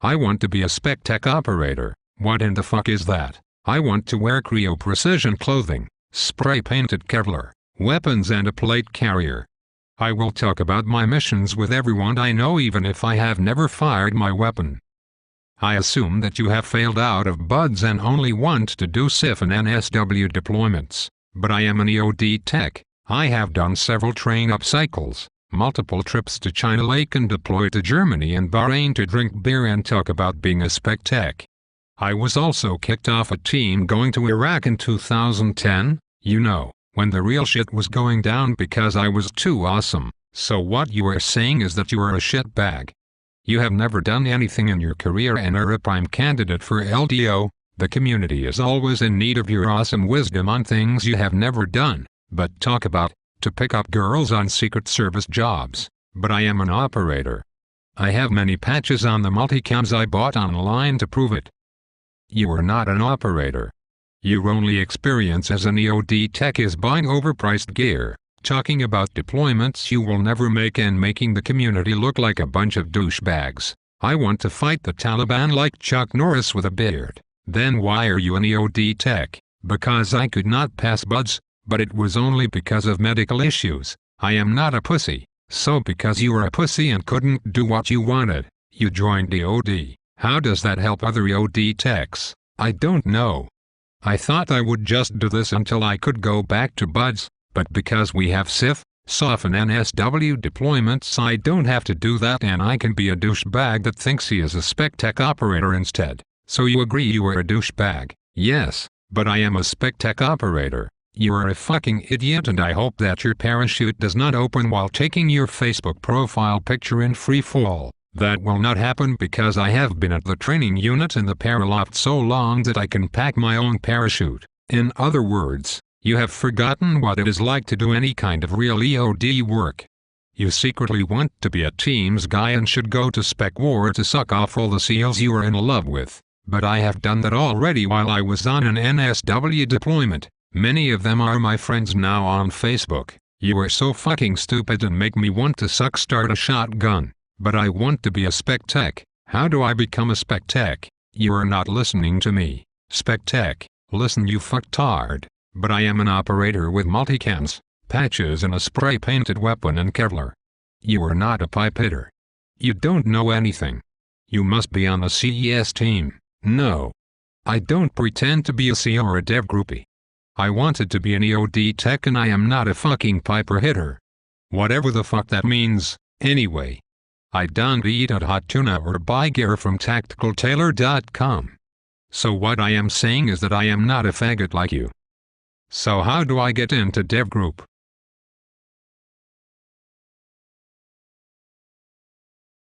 I want to be a spec tech operator. What in the fuck is that? I want to wear Creo precision clothing, spray-painted Kevlar, weapons and a plate carrier. I will talk about my missions with everyone I know even if I have never fired my weapon. I assume that you have failed out of buds and only want to do SIF and NSW deployments, but I am an EOD tech. I have done several train-up cycles, multiple trips to China Lake and deployed to Germany and Bahrain to drink beer and talk about being a spec tech. I was also kicked off a team going to Iraq in 2010, you know, when the real shit was going down because I was too awesome. So what you are saying is that you are a shitbag. You have never done anything in your career and are a prime candidate for LDO. The community is always in need of your awesome wisdom on things you have never done, but talk about, to pick up girls on Secret Service jobs. But I am an operator. I have many patches on the multicams I bought online to prove it. You are not an operator. Your only experience as an EOD tech is buying overpriced gear, talking about deployments you will never make and making the community look like a bunch of douchebags. I want to fight the Taliban like Chuck Norris with a beard. Then why are you an EOD tech? Because I could not pass buds, but it was only because of medical issues. I am not a pussy. So because you are a pussy and couldn't do what you wanted, you joined EOD. How does that help other EOD techs? I don't know. I thought I would just do this until I could go back to buds, but because we have SIF, SOF and NSW deployments I don't have to do that and I can be a douchebag that thinks he is a spec tech operator instead. So you agree you are a douchebag? Yes, but I am a spec tech operator. You are a fucking idiot and I hope that your parachute does not open while taking your Facebook profile picture in free fall. That will not happen because I have been at the training unit in the paraloft so long that I can pack my own parachute. In other words, you have forgotten what it is like to do any kind of real EOD work. You secretly want to be a Teams guy and should go to Spec War to suck off all the SEALs you are in love with. But I have done that already while I was on an NSW deployment. Many of them are my friends now on Facebook. You are so fucking stupid and make me want to start a shotgun. But I want to be a spec tech. How do I become a spec tech? You are not listening to me. Spec tech, listen you fucktard. But I am an operator with multicams, patches and a spray-painted weapon and Kevlar. You are not a pipe hitter. You don't know anything. You must be on a CES team. No. I don't pretend to be a CEO or a dev groupie. I wanted to be an EOD tech and I am not a fucking piper hitter. Whatever the fuck that means, anyway. I don't eat at hot tuna or buy gear from tacticaltailor.com. So what I am saying is that I am not a faggot like you. So how do I get into dev group?